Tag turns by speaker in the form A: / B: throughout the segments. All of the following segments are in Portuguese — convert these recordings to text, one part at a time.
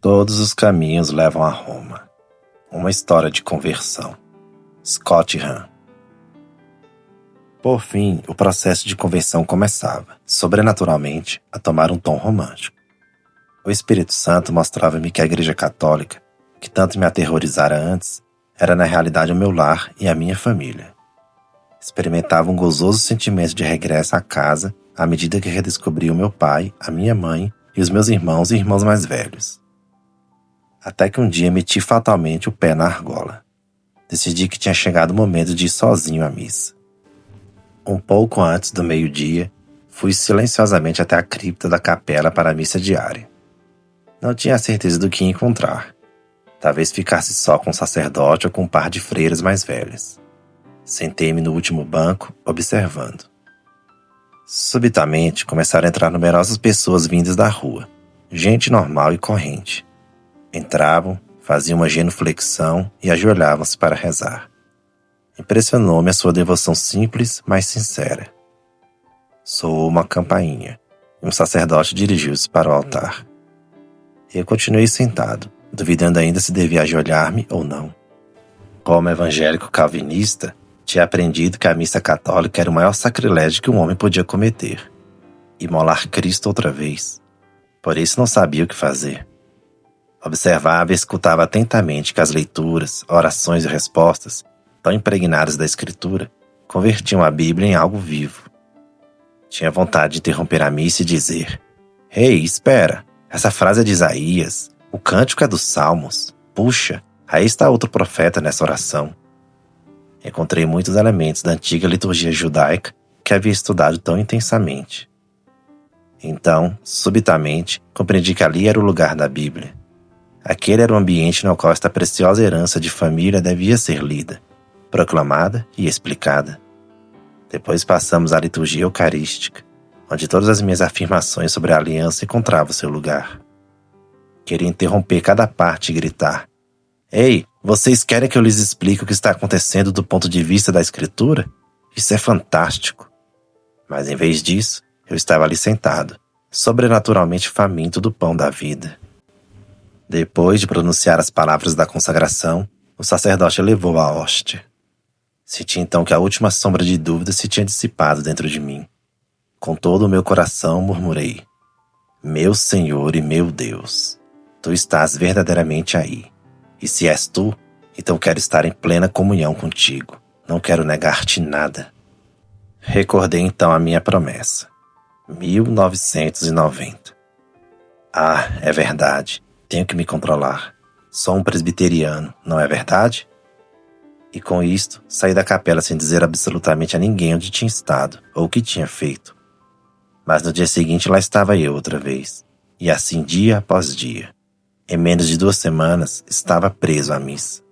A: Todos os caminhos levam a Roma. Uma história de conversão. Scott Hahn. Por fim, o processo de conversão começava, sobrenaturalmente, a tomar um tom romântico. O Espírito Santo mostrava-me que a Igreja Católica, que tanto me aterrorizara antes, era na realidade o meu lar e a minha família. Experimentava um gozoso sentimento de regresso à casa à medida que redescobria o meu pai, a minha mãe e os meus irmãos e irmãos mais velhos. Até que um dia meti fatalmente o pé na argola. Decidi que tinha chegado o momento de ir sozinho à missa. Um pouco antes do meio-dia, fui silenciosamente até a cripta da capela para a missa diária. Não tinha certeza do que ia encontrar. Talvez ficasse só com o sacerdote ou com um par de freiras mais velhas. Sentei-me no último banco, observando. Subitamente, começaram a entrar numerosas pessoas vindas da rua. Gente normal e corrente. Entravam, faziam uma genuflexão e ajoelhavam-se para rezar. Impressionou-me a sua devoção simples, mas sincera. Soou uma campainha, e um sacerdote dirigiu-se para o altar. Eu continuei sentado, duvidando ainda se devia ajoelhar-me ou não. Como evangélico calvinista, tinha aprendido que a missa católica era o maior sacrilégio que um homem podia cometer. Imolar Cristo outra vez. Por isso não sabia o que fazer. Observava e escutava atentamente que as leituras, orações e respostas, tão impregnadas da Escritura, convertiam a Bíblia em algo vivo. Tinha vontade de interromper a missa e dizer: Ei, espera! Essa frase é de Isaías. O cântico é dos Salmos. Puxa, aí está outro profeta nessa oração. Encontrei muitos elementos da antiga liturgia judaica que havia estudado tão intensamente. Então, subitamente, compreendi que ali era o lugar da Bíblia. Aquele era o ambiente no qual esta preciosa herança de família devia ser lida, proclamada e explicada. Depois passamos à liturgia eucarística, onde todas as minhas afirmações sobre a aliança encontravam seu lugar. Queria interromper cada parte e gritar: Ei, vocês querem que eu lhes explique o que está acontecendo do ponto de vista da Escritura? Isso é fantástico! Mas em vez disso, eu estava ali sentado, sobrenaturalmente faminto do pão da vida. Depois de pronunciar as palavras da consagração, o sacerdote levou a hóstia. Senti então que a última sombra de dúvida se tinha dissipado dentro de mim. Com todo o meu coração murmurei: Meu Senhor e meu Deus, Tu estás verdadeiramente aí. E se és Tu, então quero estar em plena comunhão contigo. Não quero negar-te nada. Recordei então a minha promessa. 1990. Ah, é verdade. Tenho que me controlar. Sou um presbiteriano, não é verdade? E com isto, saí da capela sem dizer absolutamente a ninguém onde tinha estado ou o que tinha feito. Mas no dia seguinte lá estava eu outra vez. E assim dia após dia. Em menos de 2 semanas, estava preso à missa.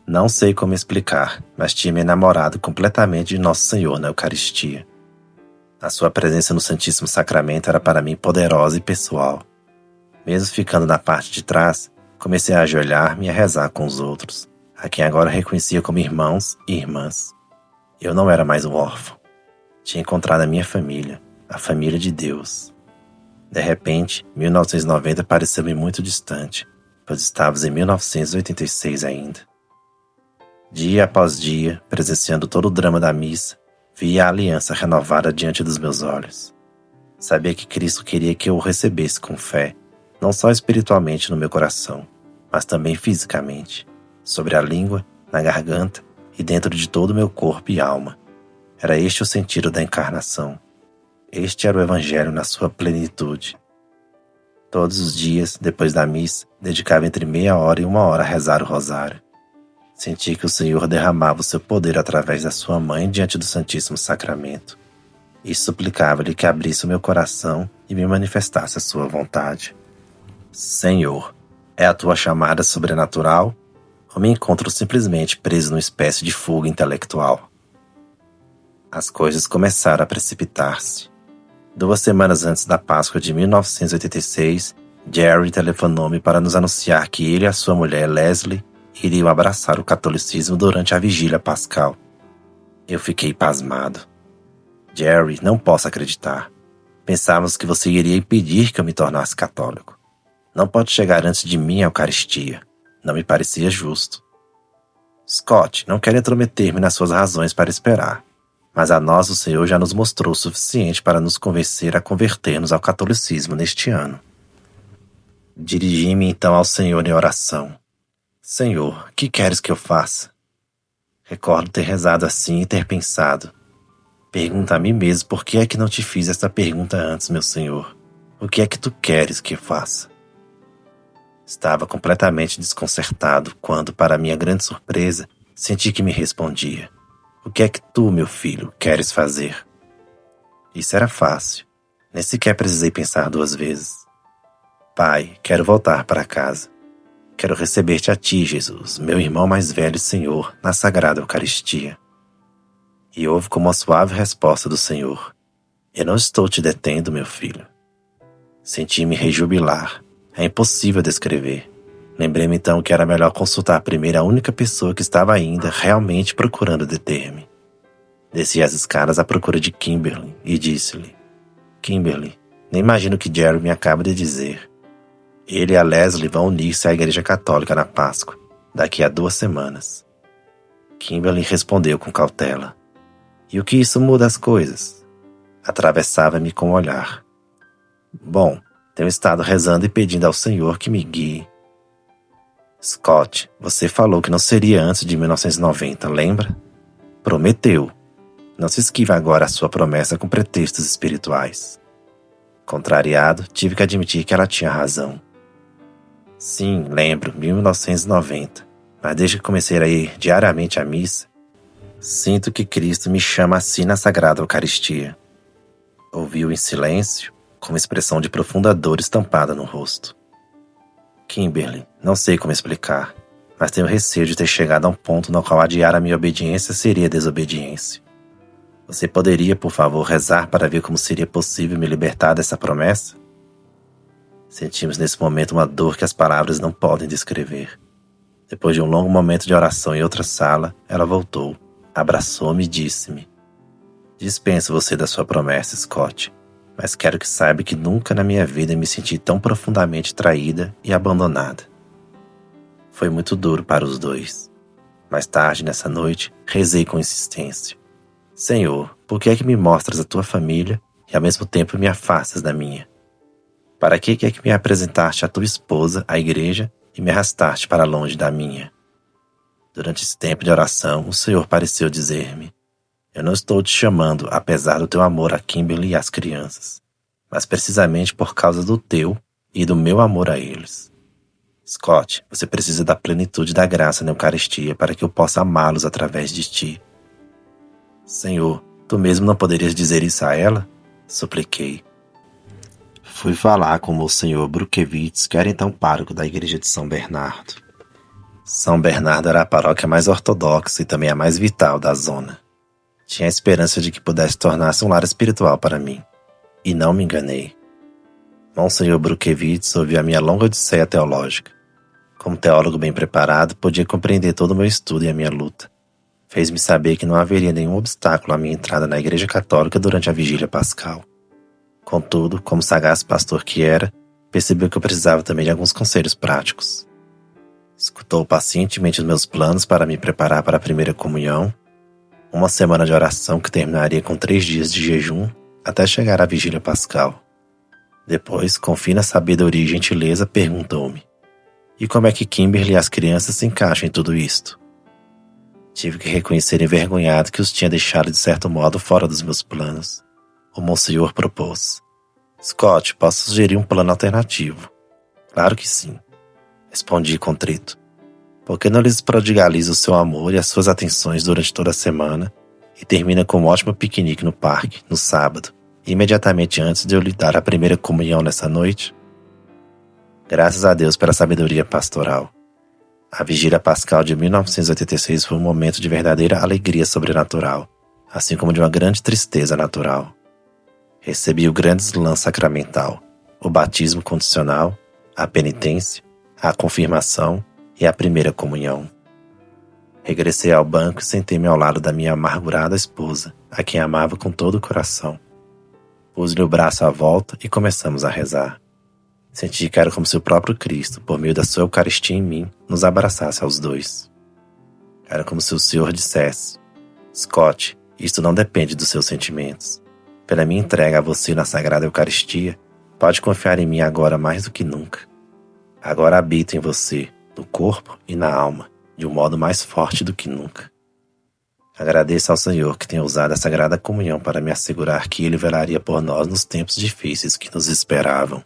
A: Não sei como explicar, mas tinha me enamorado completamente de Nosso Senhor na Eucaristia. A sua presença no Santíssimo Sacramento era para mim poderosa e pessoal. Mesmo ficando na parte de trás, comecei a ajoelhar-me e a rezar com os outros, a quem agora reconhecia como irmãos e irmãs. Eu não era mais um órfão. Tinha encontrado a minha família, a família de Deus. De repente, 1990 pareceu-me muito distante, pois estávamos em 1986 ainda. Dia após dia, presenciando todo o drama da missa, via a aliança renovada diante dos meus olhos. Sabia que Cristo queria que eu o recebesse com fé, não só espiritualmente no meu coração, mas também fisicamente, sobre a língua, na garganta e dentro de todo o meu corpo e alma. Era este o sentido da encarnação. Este era o Evangelho na sua plenitude. Todos os dias, depois da missa, dedicava entre meia hora e 1 hora a rezar o rosário. Senti que o Senhor derramava o seu poder através da sua mãe diante do Santíssimo Sacramento. E suplicava-lhe que abrisse o meu coração e me manifestasse a sua vontade. Senhor, é a tua chamada sobrenatural ou me encontro simplesmente preso numa espécie de fuga intelectual? As coisas começaram a precipitar-se. 2 semanas antes da Páscoa de 1986, Jerry telefonou-me para nos anunciar que ele e a sua mulher Leslie iriam abraçar o catolicismo durante a vigília pascal. Eu fiquei pasmado. Jerry, não posso acreditar. Pensávamos que você iria impedir que eu me tornasse católico. Não pode chegar antes de mim a Eucaristia. Não me parecia justo. Scott, não quero intrometer-me nas suas razões para esperar, mas a nós o Senhor já nos mostrou o suficiente para nos convencer a converter-nos ao catolicismo neste ano. Dirigi-me então ao Senhor em oração. Senhor, que queres que eu faça? Recordo ter rezado assim e ter pensado. Pergunta a mim mesmo por que é que não te fiz esta pergunta antes, meu Senhor. O que é que tu queres que eu faça? Estava completamente desconcertado quando, para minha grande surpresa, senti que me respondia. O que é que tu, meu filho, queres fazer? Isso era fácil. Nem sequer precisei pensar duas vezes. Pai, quero voltar para casa. Quero receber-te a ti, Jesus, meu irmão mais velho e Senhor, na Sagrada Eucaristia. E houve como uma suave resposta do Senhor. Eu não estou te detendo, meu filho. Senti-me rejubilar. É impossível descrever. Lembrei-me então que era melhor consultar primeiro a única pessoa que estava ainda realmente procurando deter-me. Desci as escadas à procura de Kimberly e disse-lhe: Kimberly, nem imagino o que Jerry me acaba de dizer. Ele e a Leslie vão unir-se à Igreja Católica na Páscoa, daqui a 2 semanas. Kimberly respondeu com cautela. E o que isso muda as coisas? Atravessava-me com o olhar. Bom, tenho estado rezando e pedindo ao Senhor que me guie. Scott, você falou que não seria antes de 1990, lembra? Prometeu. Não se esquiva agora a sua promessa com pretextos espirituais. Contrariado, tive que admitir que ela tinha razão. Sim, lembro, 1990. Mas desde que comecei a ir diariamente à missa, sinto que Cristo me chama assim na Sagrada Eucaristia. Ouviu em silêncio, com uma expressão de profunda dor estampada no rosto. Kimberly, não sei como explicar, mas tenho receio de ter chegado a um ponto no qual adiar a minha obediência seria desobediência. Você poderia, por favor, rezar para ver como seria possível me libertar dessa promessa? Sentimos nesse momento uma dor que as palavras não podem descrever. Depois de um longo momento de oração em outra sala, ela voltou, abraçou-me e disse-me: Dispenso você da sua promessa, Scott, mas quero que saiba que nunca na minha vida me senti tão profundamente traída e abandonada. Foi muito duro para os dois. Mais tarde, nessa noite, rezei com insistência. Senhor, por que é que me mostras a tua família e ao mesmo tempo me afastas da minha? Para que é que me apresentaste a tua esposa, à igreja, e me arrastaste para longe da minha? Durante esse tempo de oração, o Senhor pareceu dizer-me: Eu não estou te chamando, apesar do teu amor a Kimberly e às crianças, mas precisamente por causa do teu e do meu amor a eles. Scott, você precisa da plenitude da graça na Eucaristia para que eu possa amá-los através de ti. Senhor, tu mesmo não poderias dizer isso a ela? Supliquei. Fui falar com o Monsenhor Brukiewicz, que era então pároco da igreja de São Bernardo. São Bernardo era a paróquia mais ortodoxa e também a mais vital da zona. Tinha a esperança de que pudesse tornar-se um lar espiritual para mim. E não me enganei. Monsenhor Brukiewicz ouviu a minha longa odisseia teológica. Como teólogo bem preparado, podia compreender todo o meu estudo e a minha luta. Fez-me saber que não haveria nenhum obstáculo à minha entrada na Igreja Católica durante a Vigília Pascal. Contudo, como sagaz pastor que era, percebeu que eu precisava também de alguns conselhos práticos. Escutou pacientemente os meus planos para me preparar para a primeira comunhão, uma semana de oração que terminaria com 3 dias de jejum até chegar à Vigília Pascal. Depois, com fina sabedoria e gentileza, perguntou-me: E como é que Kimberly e as crianças se encaixam em tudo isto? Tive que reconhecer envergonhado que os tinha deixado de certo modo fora dos meus planos. O Monsenhor propôs: Scott, posso sugerir um plano alternativo? Claro que sim. Respondi contrito. Por que não lhes prodigaliza o seu amor e as suas atenções durante toda a semana e termina com um ótimo piquenique no parque, no sábado, imediatamente antes de eu lhe dar a primeira comunhão nessa noite? Graças a Deus pela sabedoria pastoral. A Vigília Pascal de 1986 foi um momento de verdadeira alegria sobrenatural, assim como de uma grande tristeza natural. Recebi o grande slam sacramental, o batismo condicional, a penitência, a confirmação e a primeira comunhão. Regressei ao banco e sentei-me ao lado da minha amargurada esposa, a quem amava com todo o coração. Pus-lhe o braço à volta e começamos a rezar. Senti que era como se o próprio Cristo, por meio da sua Eucaristia em mim, nos abraçasse aos dois. Era como se o Senhor dissesse: Scott, isto não depende dos seus sentimentos. Pela minha entrega a você na Sagrada Eucaristia, pode confiar em mim agora mais do que nunca. Agora habito em você, no corpo e na alma, de um modo mais forte do que nunca. Agradeço ao Senhor que tenha usado a Sagrada Comunhão para me assegurar que Ele velaria por nós nos tempos difíceis que nos esperavam.